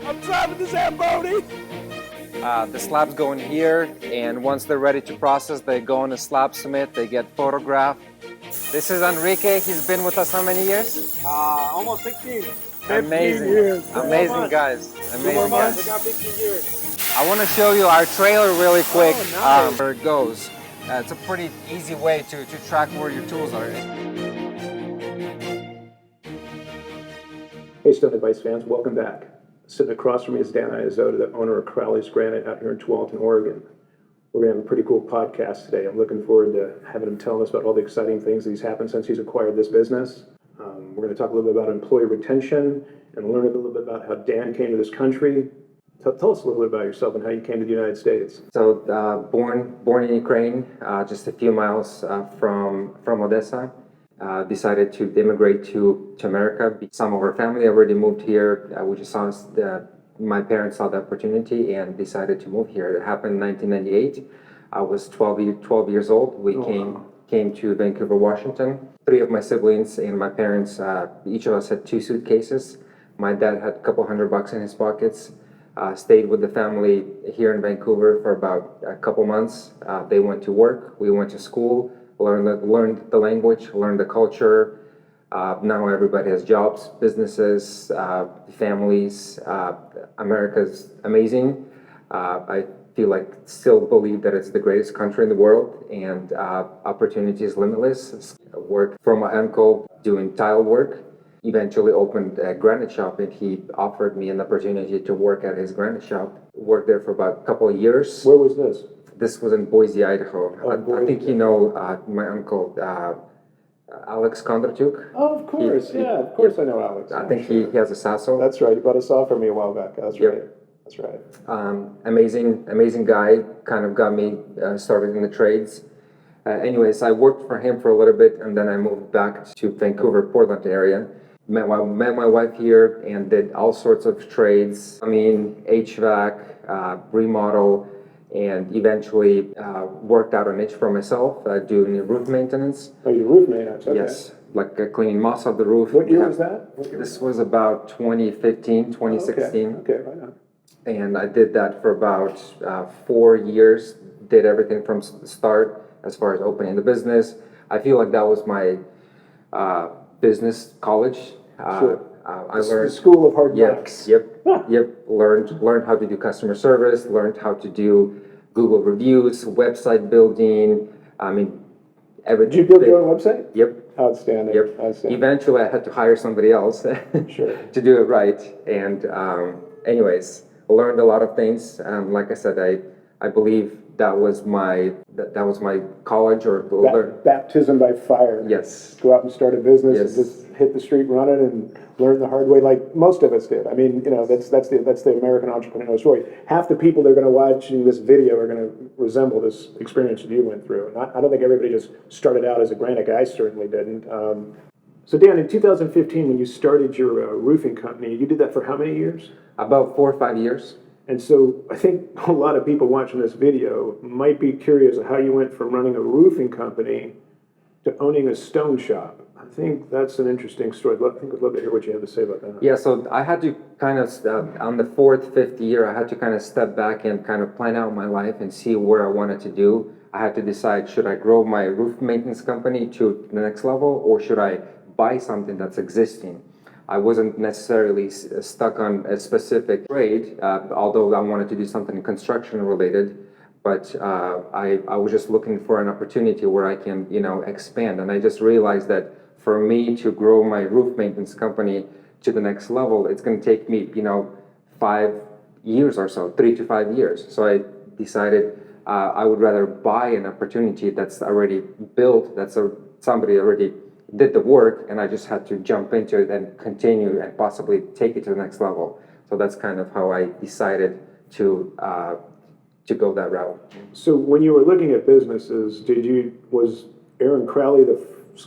I'm driving the Zamboni. The slabs go in here, and once they're ready to process, they go on a slab submit, they get photographed. This is Enrique. He's been with us how many years? Almost 16. 15 Amazing. years. Amazing guys. Amazing guys. We got 15 years. I want to show you our trailer really quick, Oh, nice. where it goes. It's a pretty easy way to track where your tools are. Hey, StoneAdvice fans, welcome back. Sitting across from me is Dan Izoita, the owner of Crowley's Granite out here in Tualatin, Oregon. We're going to have a pretty cool podcast today. I'm looking forward to having him tell us about all the exciting things that he's happened since he's acquired this business. We're going to talk a little bit about employee retention and learn a little bit about how Dan came to this country. Tell us a little bit about yourself and how you came to the United States. So, born in Ukraine, just a few miles from Odessa. Decided to immigrate to America. Some of our family already moved here. We just saw my parents saw the opportunity and decided to move here. It happened in 1998. I was 12 years old. We came to Vancouver, Washington. 3 of my siblings and my parents, each of us had 2 suitcases. My dad had a couple $100 in his pockets. Stayed with the family here in Vancouver for about a couple months. They went to work. We went to school. Learned the language, learned the culture. Now everybody has jobs, businesses, families. America's amazing. I still believe that it's the greatest country in the world, and opportunity is limitless. I worked for my uncle doing tile work. Eventually opened a granite shop, and he offered me an opportunity to work at his granite shop. Worked there for about a couple of years. Where was this? This was in Boise, Idaho. Boise. I think you know my uncle, Alex Kondratyuk. Oh, of course, of course I know Alex. I think he has a Sasso. That's right, he bought a saw for me a while back. That's right. That's right. Amazing guy, kind of got me started in the trades. Anyways, I worked for him for a little bit, and then I moved back to Vancouver, Portland area. Met my wife here and did all sorts of trades. HVAC, remodel, and eventually worked out a niche for myself, doing roof maintenance. Oh, you're roof maintenance, okay. Yes, like cleaning moss off the roof. What year was that? This was about 2015, 2016. Okay, right on. And I did that for about 4 years, did everything from the start as far as opening the business. I feel like that was my business college. Sure. I learned the school of hard knocks. Yep. Learned how to do customer service. Learned how to do Google reviews, website building. Did you build your own website? Yep. Outstanding. Yep. Outstanding. Eventually, I had to hire somebody else Sure. to do it right. And anyways, learned a lot of things. Like I said, I believe that was my college or baptism by fire. Yes. Go out and start a business. Yes. And just hit the street running and learn the hard way, like most of us did. That's the American entrepreneur story. Half the people that are going to watch this video are going to resemble this experience that you went through. And I don't think everybody just started out as a granite guy. I certainly didn't. So Dan, in 2015, when you started your roofing company, you did that for how many years? About 4 or 5 years. And so I think a lot of people watching this video might be curious of how you went from running a roofing company to owning a stone shop. I think that's an interesting story. I think I'd love to hear what you have to say about that. Yeah, so I had to kind of, on the 4th, 5th year, I had to kind of step back and kind of plan out my life and see where I wanted to do. I had to decide, should I grow my roof maintenance company to the next level, or should I buy something that's existing? I wasn't necessarily stuck on a specific trade, although I wanted to do something construction related. But I was just looking for an opportunity where I can, expand. And I just realized that for me to grow my roof maintenance company to the next level, it's going to take me, 5 years or so, 3 to 5 years. So I decided I would rather buy an opportunity that's already built, somebody already did the work, and I just had to jump into it and continue and possibly take it to the next level. So that's kind of how I decided to go that route. So when you were looking at businesses, was Aaron Crowley the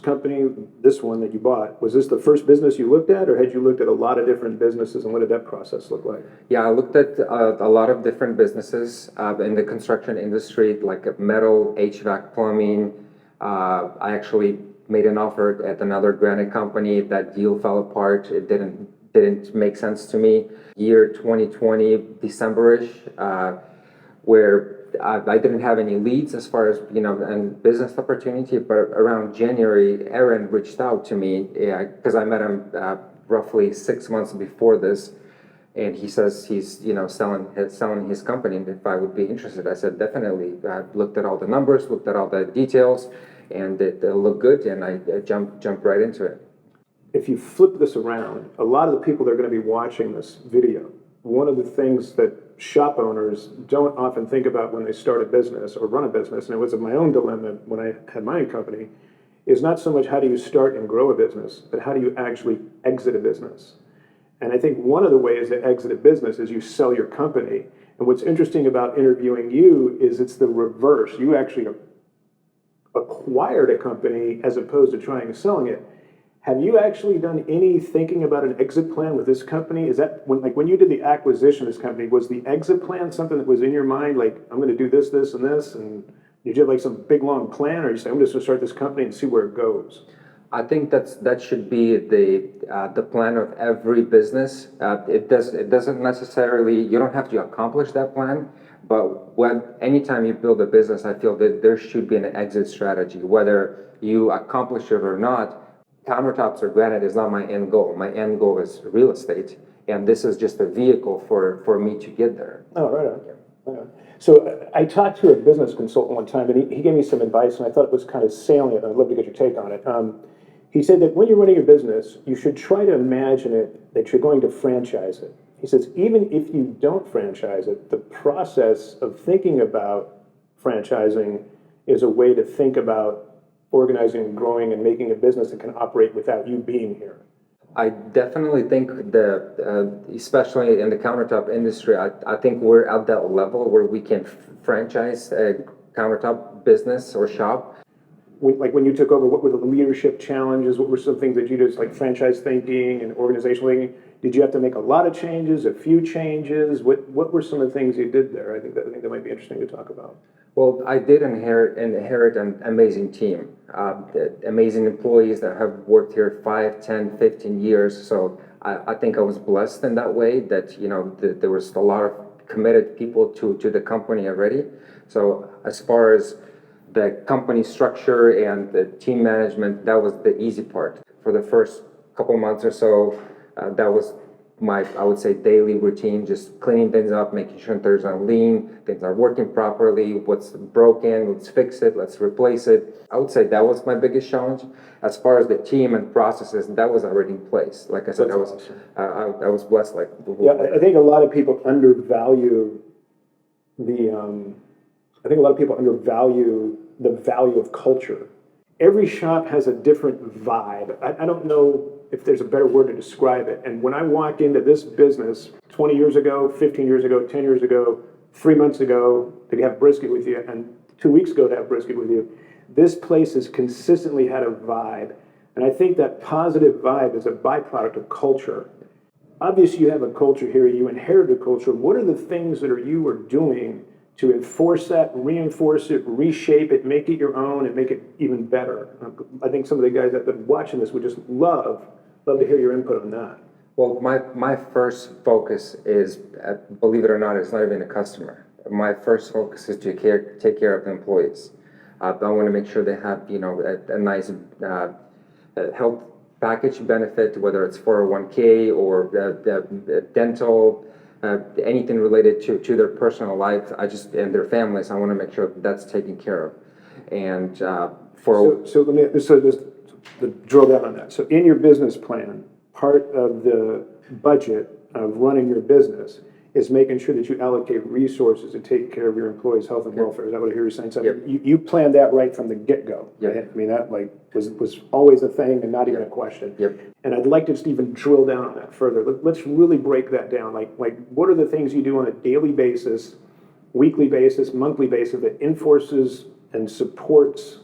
company, this one that you bought, was this the first business you looked at, or had you looked at a lot of different businesses, and what did that process look like? Yeah, I looked at a lot of different businesses in the construction industry, like metal, HVAC, plumbing. I actually made an offer at another granite company. That deal fell apart. It didn't make sense to me. Year 2020, December-ish, where I didn't have any leads as far as, and business opportunity, but around January, Aaron reached out to me, because I met him roughly 6 months before this, and he says he's, selling his company, and if I would be interested. I said, definitely. I looked at all the numbers, looked at all the details, and it looked good, and I jumped right into it. If you flip this around, a lot of the people that are going to be watching this video, one of the things that shop owners don't often think about when they start a business or run a business, and it was my own dilemma when I had my own company, is not so much how do you start and grow a business, but how do you actually exit a business. And I think one of the ways to exit a business is you sell your company. And what's interesting about interviewing you is it's the reverse. You actually acquired a company as opposed to trying to selling it. Have you actually done any thinking about an exit plan with this company? Is that when you did the acquisition of this company, was the exit plan something that was in your mind, like I'm going to do this, this, and this, and did you have like some big long plan, or you say I'm just going to start this company and see where it goes? I think that should be the plan of every business. It doesn't necessarily, you don't have to accomplish that plan, but anytime you build a business, I feel that there should be an exit strategy, whether you accomplish it or not. Countertops or granite is not my end goal. My end goal is real estate, and this is just a vehicle for me to get there. Oh, right on. Right on. So I talked to a business consultant one time, and he gave me some advice, and I thought it was kind of salient. I'd love to get your take on it. He said that when you're running your business, you should try to imagine it that you're going to franchise it. He says even if you don't franchise it, the process of thinking about franchising is a way to think about organizing and growing and making a business that can operate without you being here. I definitely think especially in the countertop industry, I think we're at that level where we can franchise a countertop business or shop. When you took over, what were the leadership challenges? What were some things that you did, like franchise thinking and organizational thinking? Did you have to make a lot of changes, a few changes? What were some of the things you did there? I think that might be interesting to talk about. Well, I did inherit an amazing team, amazing employees that have worked here 5, 10, 15 years. So I think I was blessed in that way that, there was a lot of committed people to the company already. So as far as the company structure and the team management, that was the easy part. For the first couple months or so, that was my, I would say, daily routine, just cleaning things up, making sure things are lean, things are working properly, what's broken, let's fix it, let's replace it. I would say that was my biggest challenge. As far as the team and processes, that was already in place. Like I said, I was blessed. Yeah, I think a lot of people undervalue the value of culture. Every shop has a different vibe. I don't know if there's a better word to describe it. And when I walked into this business 20 years ago, 15 years ago, 10 years ago, 3 months ago to have brisket with you, and 2 weeks ago to have brisket with you, this place has consistently had a vibe. And I think that positive vibe is a byproduct of culture. Obviously, you have a culture here, you inherited a culture. What are the things that you are doing to enforce that, reinforce it, reshape it, make it your own, and make it even better? I think some of the guys that have been watching this would just love to hear your input on that. Well, my first focus is, believe it or not, it's not even a customer. My first focus is to take care of the employees. I want to make sure they have, a nice health package benefit, whether it's 401k or dental, anything related to their personal life. And their families, I want to make sure that's taken care of. And so let me just drill down on that. So in your business plan, part of the budget of running your business is making sure that you allocate resources to take care of your employees' health and welfare. Is that what I hear you saying? So Yep. you planned that right from the get-go. Yep. Right? I mean, that was always a thing and not even a question. Yep. And I'd like to just even drill down on that further. Let's really break that down. Like what are the things you do on a daily basis, weekly basis, monthly basis that enforces and supports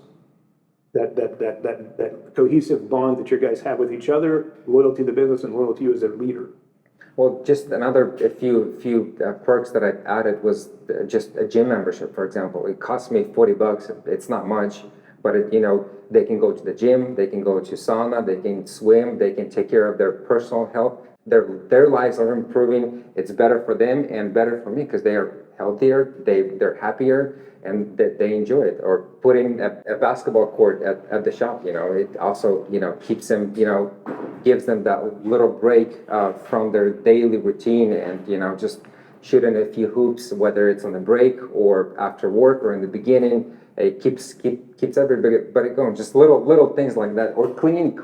that cohesive bond that you guys have with each other, loyalty to the business and loyalty to you as a leader? Well, just a few perks that I added was just a gym membership, for example. It cost me $40. It's not much, but they can go to the gym, they can go to sauna, they can swim, they can take care of their personal health. their lives are improving. It's better for them and better for me because they are healthier, they're happier, and that they enjoy it. Or putting a basketball court at the shop, it also, keeps them, gives them that little break from their daily routine, and, just shooting a few hoops, whether it's on the break or after work or in the beginning. It keeps everybody going. Just little things like that, or cleaning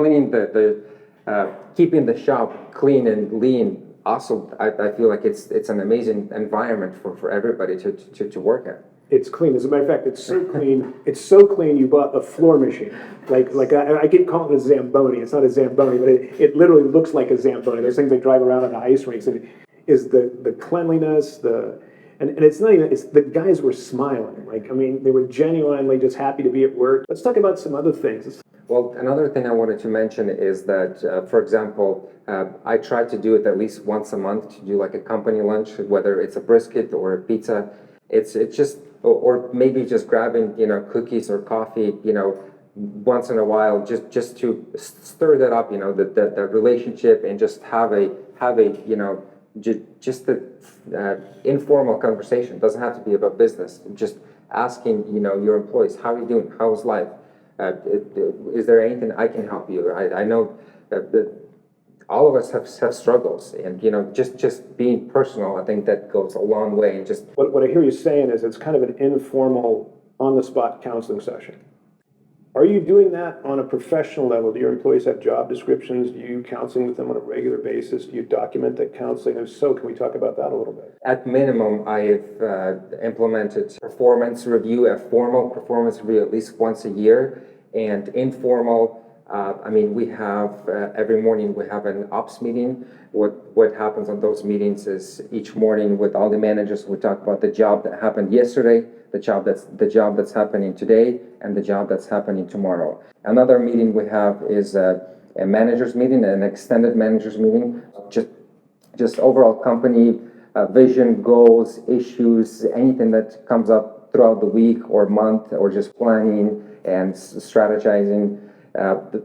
keeping the shop clean and lean. Also, I feel like it's an amazing environment for everybody to work at. It's clean. As a matter of fact, it's so clean. It's so clean. You bought a floor machine. Like I keep calling it a Zamboni. It's not a Zamboni, but it literally looks like a Zamboni. Those things they drive around on the ice rinks. And is the cleanliness, and it's not even. It's the guys were smiling. They were genuinely just happy to be at work. Let's talk about some other things. Well, another thing I wanted to mention is that, for example, I try to do it at least once a month to do like a company lunch, whether it's a brisket or a pizza. It's just, or maybe just grabbing, cookies or coffee, once in a while, just to stir that up, the relationship, and just have a just the informal conversation. It doesn't have to be about business. Just asking, your employees, how are you doing? How's life? Is there anything I can help you? I know that all of us have struggles, and just being personal, I think that goes a long way. And just what I hear you saying is it's kind of an informal, on-the-spot counseling session. Are you doing that on a professional level? Do your employees have job descriptions? Do you counseling with them on a regular basis? Do you document that counseling? If so, can we talk about that a little bit? At minimum, I've implemented performance review, a formal performance review at least once a year, and informal. We have every morning we have an ops meeting. What happens on those meetings is each morning with all the managers, we talk about the job that happened yesterday, the job that's happening today, and the job that's happening tomorrow. Another meeting we have is a managers meeting, an extended managers meeting, just overall company vision, goals, issues, anything that comes up throughout the week or month, or just planning and strategizing.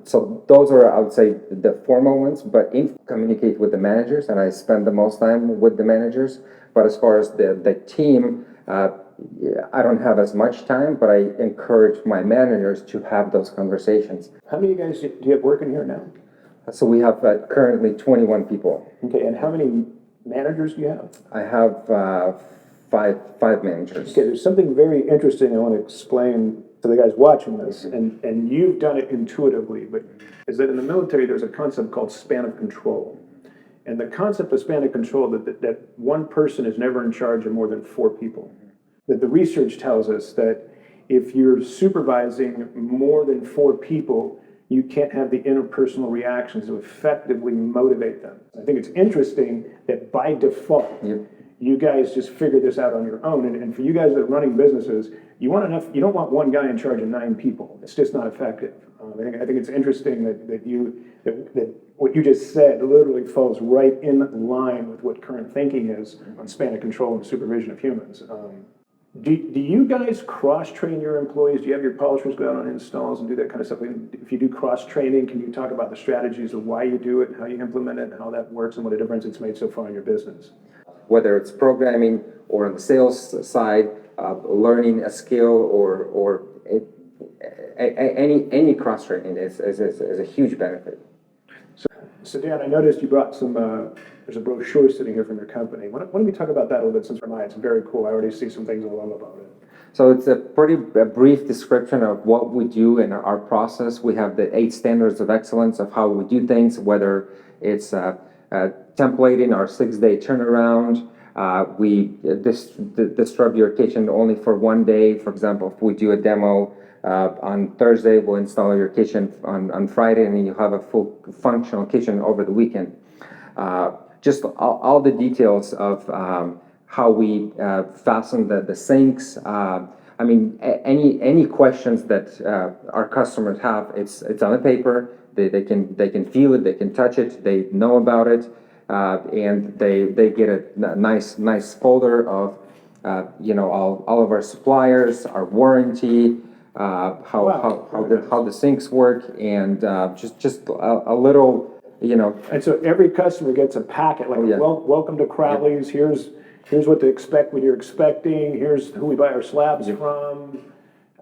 So those are, I would say, the formal ones, but communicate with the managers, and I spend the most time with the managers. But as far as the team, I don't have as much time, but I encourage my managers to have those conversations. How many guys do you have working here now? So we have currently 21 people. Okay, and how many managers do you have? I have five managers. Okay, there's something very interesting I want to explain to the guys watching this, and you've done it intuitively, but is that in the military there's a concept called span of control. And the concept of span of control, that one person is never in charge of more than 4 people. That the research tells us that if you're supervising more than 4 people, you can't have the interpersonal reactions to effectively motivate them. I think it's interesting that by default, you guys just figure this out on your own. And for you guys that are running businesses, you don't want one guy in charge of 9 people. It's just not effective. I think it's interesting that what you just said literally falls right in line with what current thinking is on span of control and supervision of humans. Do you guys cross-train your employees? Do you have your polishers go out on installs and do that kind of stuff? If you do cross-training, can you talk about the strategies of why you do it, how you implement it, and how that works, and what a difference it's made so far in your business? Whether it's programming or on the sales side, learning a skill or any cross-training is a huge benefit. So Dan, I noticed you brought some, there's a brochure sitting here from your company. Why don't we talk about that a little bit, since for mine it's very cool. I already see some things I love about it. So it's a brief description of what we do in our process. We have the 8 standards of excellence of how we do things, whether it's templating our 6-day turnaround. We disrupt your kitchen only for 1 day. For example, if we do a demo on Thursday, we'll install your kitchen on Friday, and then you have a full functional kitchen over the weekend. Just all the details of how we fasten the sinks. Any questions that our customers have, it's on a paper. They can feel it, they can touch it, they know about it, and they get a nice folder of all of our suppliers, our warranty, how the sinks work, and just a little And so every customer gets a packet, like, yeah. welcome to Crowley's, here's what to expect when you're expecting, here's who we buy our slabs from.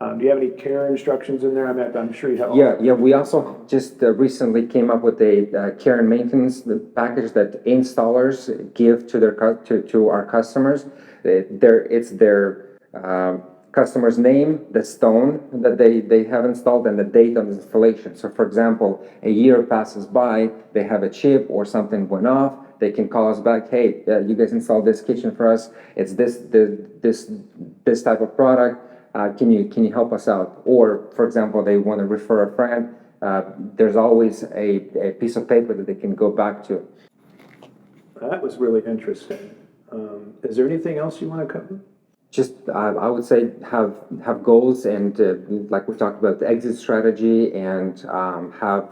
Do you have any care instructions in there? I'm sure you have. Yeah. We also just recently came up with a care and maintenance package that installers give to to our customers. It's their customer's name, the stone that they have installed, and the date of installation. So, for example, a year passes by, they have a chip or something went off. They can call us back. Hey, you guys installed this kitchen for us. It's this type of product. Can you help us out? Or, for example, they want to refer a friend. There's always a piece of paper that they can go back to. That was really interesting. Is there anything else you want to cover? Just, I would say have goals and like we talked about, the exit strategy, and have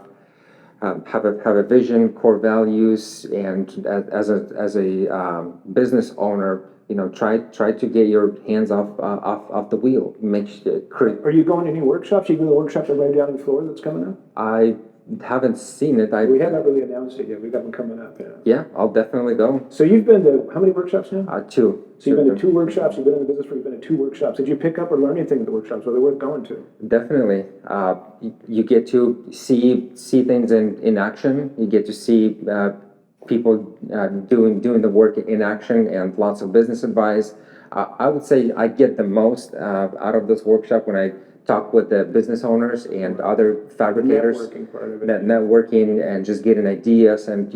a vision, core values, and as a business owner, try to get your hands off the wheel. Are you going to any workshops? You go to the workshop right down the floor that's coming up? I haven't seen it. We haven't really announced it yet. We got one coming up. Yeah, I'll definitely go. So you've been to how many workshops now? 2. So you've been to 2 workshops. You've been in the business you've been to 2 workshops. Did you pick up or learn anything at the workshops? Were they worth going to? Definitely. You get to see things in action. You get to see people doing the work in action, and lots of business advice. I would say I get the most out of this workshop when I talk with the business owners and other fabricators. Networking part of it. That networking and just getting ideas and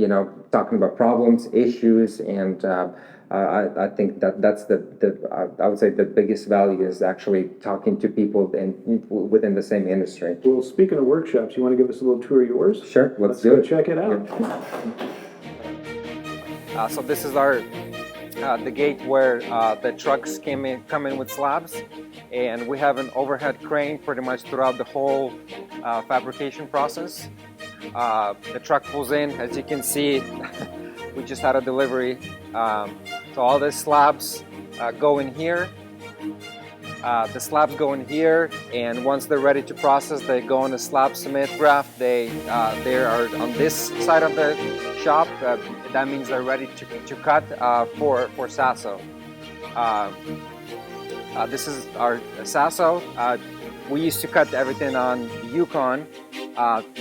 talking about problems, issues, and I think that's I would say the biggest value is actually talking to people within the same industry. Well, speaking of workshops, you want to give us a little tour of yours? Sure, let's do go it. check it out. So this is our the gate where the trucks come in with slabs, and we have an overhead crane pretty much throughout the whole fabrication process. The truck pulls in, as you can see. We just had a delivery, so all the slabs go in here. The slabs go in here, and once they're ready to process, they go on a slab cement graft. They are on this side of the shop. That means they're ready to cut for Sasso. This is our Sasso. We used to cut everything on Yukon.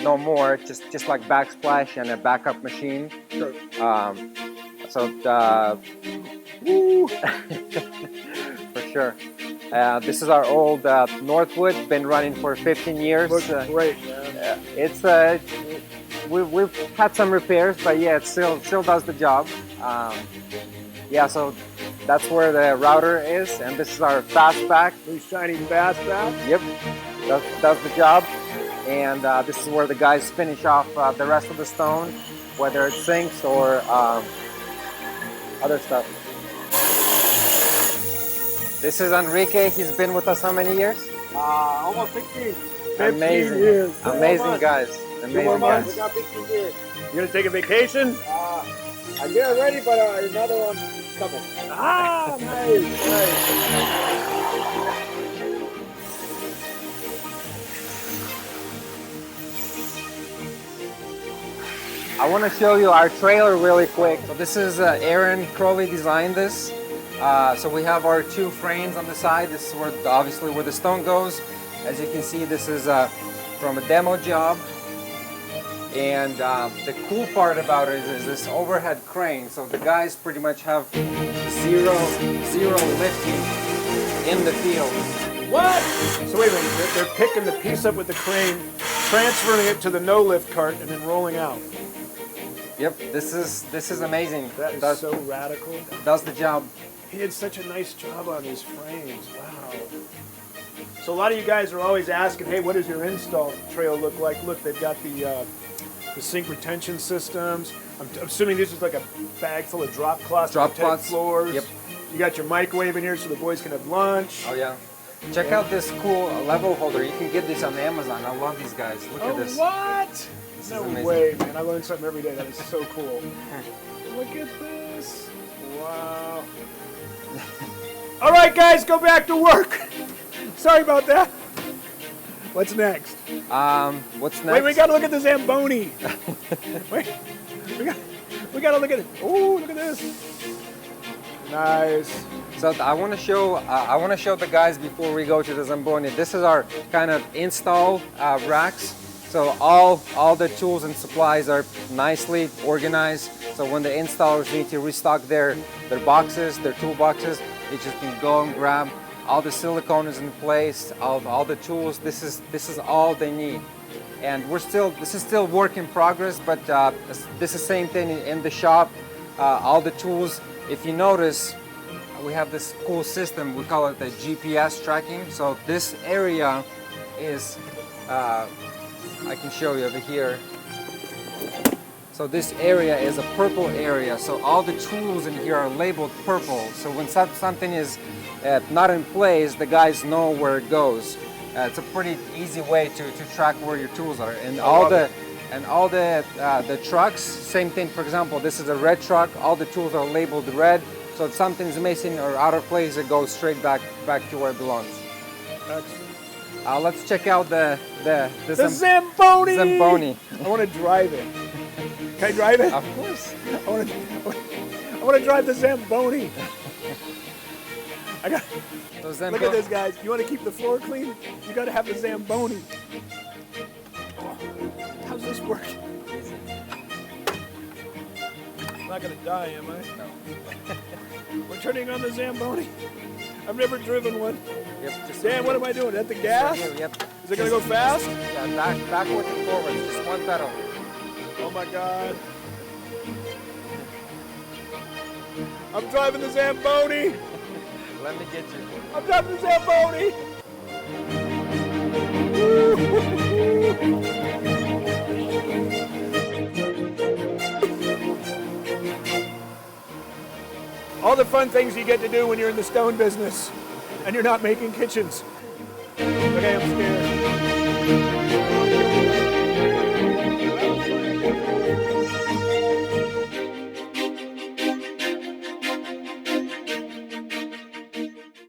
No more, just like backsplash and a backup machine. Sure. Woo! For sure. This is our old Northwood, been running for 15 years. Looks great, man. It's we've had some repairs, but yeah, it still does the job. Yeah, so that's where the router is, and this is our fastback. New shiny fastback. Yep, does the job. And this is where the guys finish off the rest of the stone, whether it's sinks or other stuff. This is Enrique. He's been with us how many years? Almost 16. 15 years. Amazing guys. Amazing guys. We got 15 years. You gonna take a vacation? I'm getting ready, but another one coming. Nice. I want to show you our trailer really quick. So this is Aaron Crowley designed this. So we have our 2 frames on the side. This is obviously where the stone goes. As you can see, this is from a demo job. And the cool part about it is this overhead crane. So the guys pretty much have zero lifting in the field. What? So wait a minute, they're picking the piece up with the crane, transferring it to the no-lift cart, and then rolling out. Yep, this is amazing. That is so radical. Does the job. He did such a nice job on these frames. Wow. So a lot of you guys are always asking, hey, what does your install trail look like? Look, they've got the sink retention systems. I'm assuming this is like a bag full of drop cloths to protect floors. Yep. You got your microwave in here so the boys can have lunch. Oh yeah. Check out this cool level holder. You can get this on Amazon. I love these guys. Look at this. What? No amazing. way, man. I learn something every day. That is so cool. Look at this. Wow. All right, guys, go back to work. Sorry about that. What's next? What's next? Wait, we got to look at the Zamboni. Wait, we got to look at it. Oh, look at this. Nice. So I want to show the guys before we go to the Zamboni. This is our kind of install racks. So all the tools and supplies are nicely organized. So when the installers need to restock their boxes, their tool boxes, they just can go and grab. All the silicone is in place. All the tools. This is all they need. And this is still work in progress. But this is the same thing in the shop. All the tools. If you notice, we have this cool system. We call it the GPS tracking. So this area is. I can show you over here. So this area is a purple area. So all the tools in here are labeled purple. So when something is not in place, the guys know where it goes. It's a pretty easy way to track where your tools are. And all the trucks, same thing. For example, this is a red truck. All the tools are labeled red. So if something's missing or out of place, it goes straight back to where it belongs. Let's check out the Zamboni. Zamboni. I want to drive it. Can I drive it? Of course. I want to drive the Zamboni. Look at this, guys. You want to keep the floor clean? You got to have the Zamboni. Oh, how's this work? I'm not going to die, am I? No. We're turning on the Zamboni. I've never driven one. Yep, Dan, what am I doing? At the gas? Yep. Is it going to go fast? Yeah, backwards and forwards, just one pedal. Oh my God. I'm driving the Zamboni. Let me get you. I'm driving the Zamboni. All the fun things you get to do when you're in the stone business and you're not making kitchens. Okay, I'm scared.